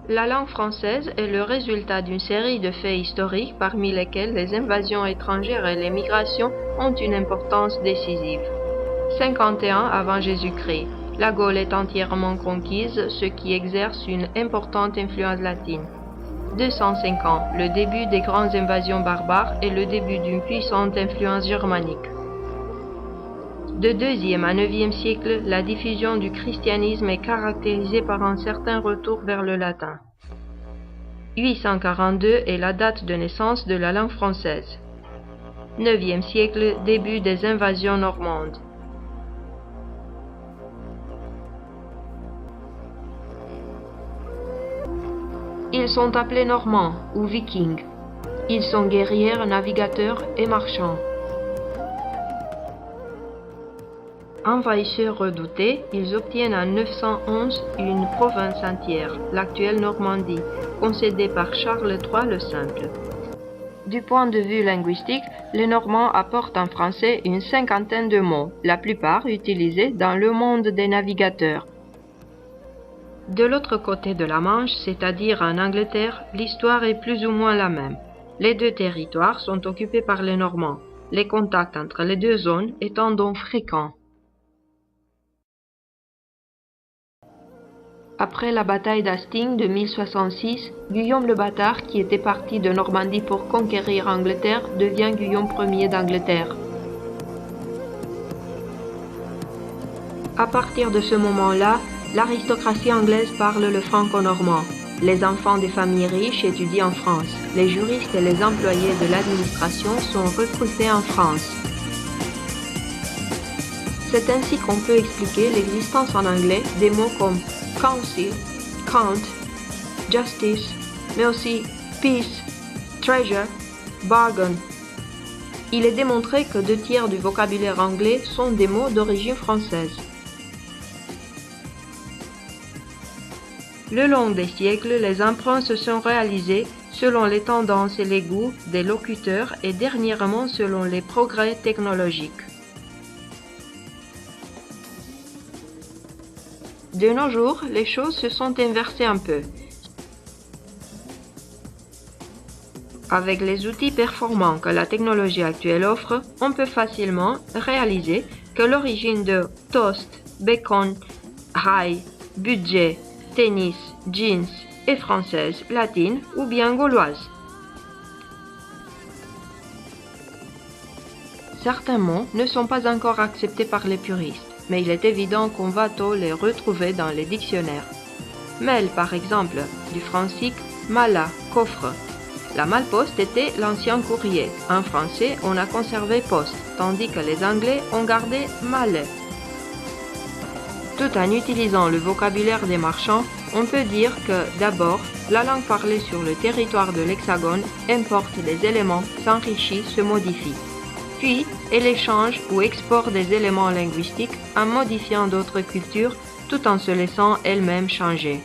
La langue française est le résultat d'une série de faits historiques parmi lesquels les invasions étrangères et les migrations ont une importance décisive. 51 avant Jésus-Christ. La Gaule est entièrement conquise, ce qui exerce une importante influence latine. 205 ans, le début des grandes invasions barbares et le début d'une puissante influence germanique. De 2e à 9e siècle, la diffusion du christianisme est caractérisée par un certain retour vers le latin. 842 est la date de naissance de la langue française. 9e siècle, début des invasions normandes. Ils sont appelés Normands ou Vikings. Ils sont guerriers, navigateurs et marchands. Envahisseurs redoutés, ils obtiennent en 911 une province entière, l'actuelle Normandie, concédée par Charles III le Simple. Du point de vue linguistique, les Normands apportent en français une cinquantaine de mots, la plupart utilisés dans le monde des navigateurs. De l'autre côté de la Manche, c'est-à-dire en Angleterre, l'histoire est plus ou moins la même. Les deux territoires sont occupés par les Normands, les contacts entre les deux zones étant donc fréquents. Après la bataille d'Hastings de 1066, Guillaume le Bâtard, qui était parti de Normandie pour conquérir Angleterre, devient Guillaume Ier d'Angleterre. À partir de ce moment-là, l'aristocratie anglaise parle le franco-normand. Les enfants des familles riches étudient en France. Les juristes et les employés de l'administration sont recrutés en France. C'est ainsi qu'on peut expliquer l'existence en anglais des mots comme council, count, justice, mais aussi peace, treasure, bargain. Il est démontré que 2/3 du vocabulaire anglais sont des mots d'origine française. Le long des siècles, les emprunts se sont réalisés selon les tendances et les goûts des locuteurs et dernièrement selon les progrès technologiques. De nos jours, les choses se sont inversées un peu. Avec les outils performants que la technologie actuelle offre, on peut facilement réaliser que l'origine de toast, bacon, high, budget, tennis, jeans est française, latine ou bien gauloise. Certains mots ne sont pas encore acceptés par les puristes, mais il est évident qu'on va tôt les retrouver dans les dictionnaires. Mail par exemple, du francique mala, coffre. La malle-poste était l'ancien courrier. En français, on a conservé poste, tandis que les Anglais ont gardé malle. Tout en utilisant le vocabulaire des marchands, on peut dire que, d'abord, la langue parlée sur le territoire de l'Hexagone importe des éléments, s'enrichit, se modifie. Puis, elle échange ou exporte des éléments linguistiques en modifiant d'autres cultures tout en se laissant elle-même changer.